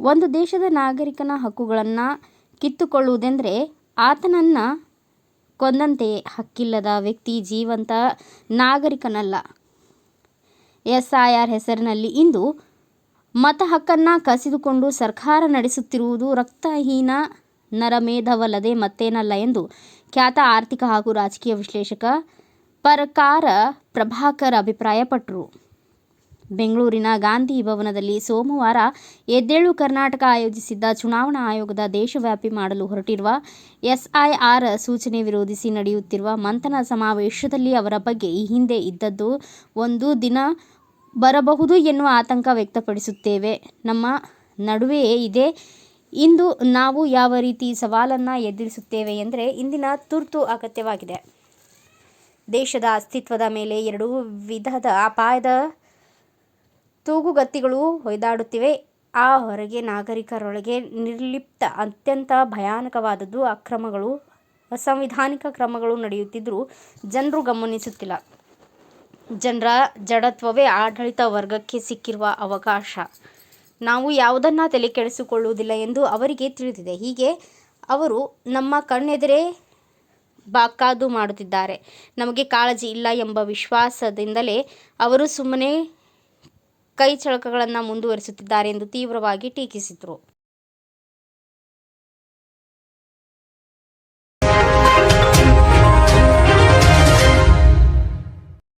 ಒಂದು ದೇಶದ ನಾಗರಿಕನ ಹಕ್ಕುಗಳನ್ನು ಕಿತ್ತುಕೊಳ್ಳುವುದೆಂದರೆ ಆತನನ್ನು ಕೊಂದಂತೆಯೇ. ಹಕ್ಕಿಲ್ಲದ ವ್ಯಕ್ತಿ ಜೀವಂತ ನಾಗರಿಕನಲ್ಲ. SIR ಹೆಸರಿನಲ್ಲಿ ಇಂದು ಮತ ಹಕ್ಕನ್ನು ಕಸಿದುಕೊಂಡು ಸರ್ಕಾರ ನಡೆಸುತ್ತಿರುವುದು ರಕ್ತಹೀನ ನರಮೇಧವಲ್ಲದೆ ಮತ್ತೇನಲ್ಲ ಎಂದು ಖ್ಯಾತ ಆರ್ಥಿಕ ಹಾಗೂ ರಾಜಕೀಯ ವಿಶ್ಲೇಷಕ ಪರಕಾರ ಪ್ರಭಾಕರ್ ಅಭಿಪ್ರಾಯಪಟ್ಟರು. ಬೆಂಗಳೂರಿನ ಗಾಂಧಿ ಭವನದಲ್ಲಿ ಸೋಮವಾರ ಎದ್ದೇಳು ಕರ್ನಾಟಕ ಆಯೋಜಿಸಿದ್ದ ಚುನಾವಣಾ ಆಯೋಗದ ದೇಶವ್ಯಾಪಿ ಮಾಡಲು ಹೊರಟಿರುವ SIR ಸೂಚನೆ ವಿರೋಧಿಸಿ ನಡೆಯುತ್ತಿರುವ ಮಂಥನ ಸಮಾವೇಶದಲ್ಲಿ ಅವರ ಬಗ್ಗೆ ಈ ಹಿಂದೆ ಇದ್ದದ್ದು ಒಂದು ದಿನ ಬರಬಹುದು ಎನ್ನುವ ಆತಂಕ ವ್ಯಕ್ತಪಡಿಸುತ್ತೇವೆ. ನಮ್ಮ ನಡುವೆಯೇ ಇದೆ. ಇಂದು ನಾವು ಯಾವ ರೀತಿ ಸವಾಲನ್ನು ಎದುರಿಸುತ್ತೇವೆ ಎಂದರೆ ಇಂದಿನ ತುರ್ತು ಅಗತ್ಯವಾಗಿದೆ. ದೇಶದ ಅಸ್ತಿತ್ವದ ಮೇಲೆ ಎರಡು ವಿಧದ ಅಪಾಯದ ತೂಗುಗತ್ತಿಗಳು ಹೊಯ್ದಾಡುತ್ತಿವೆ. ಆ ಹೊರಗೆ ನಾಗರಿಕರೊಳಗೆ ನಿರ್ಲಿಪ್ತ ಅತ್ಯಂತ ಭಯಾನಕವಾದದ್ದು ಅಕ್ರಮಗಳು, ಅಸಂವಿಧಾನಿಕ ಕ್ರಮಗಳು ನಡೆಯುತ್ತಿದ್ದರೂ ಜನರು ಗಮನಿಸುತ್ತಿಲ್ಲ. ಜನರ ಜಡತ್ವವೇ ಆಡಳಿತ ವರ್ಗಕ್ಕೆ ಸಿಕ್ಕಿರುವ ಅವಕಾಶ. ನಾವು ಯಾವುದನ್ನು ತಲೆಕೆಡಿಸಿಕೊಳ್ಳುವುದಿಲ್ಲ ಎಂದು ಅವರಿಗೆ ತಿಳಿದಿದೆ. ಹೀಗೆ ಅವರು ನಮ್ಮ ಕಣ್ಣೆದುರೇ ಬಾಕಾದು ಮಾಡುತ್ತಿದ್ದಾರೆ. ನಮಗೆ ಕಾಳಜಿ ಇಲ್ಲ ಎಂಬ ವಿಶ್ವಾಸದಿಂದಲೇ ಅವರು ಸುಮ್ಮನೆ ಕೈಚಳಕಗಳನ್ನು ಮುಂದುವರಿಸುತ್ತಿದ್ದಾರೆ ಎಂದು ತೀವ್ರವಾಗಿ ಟೀಕಿಸಿದರು.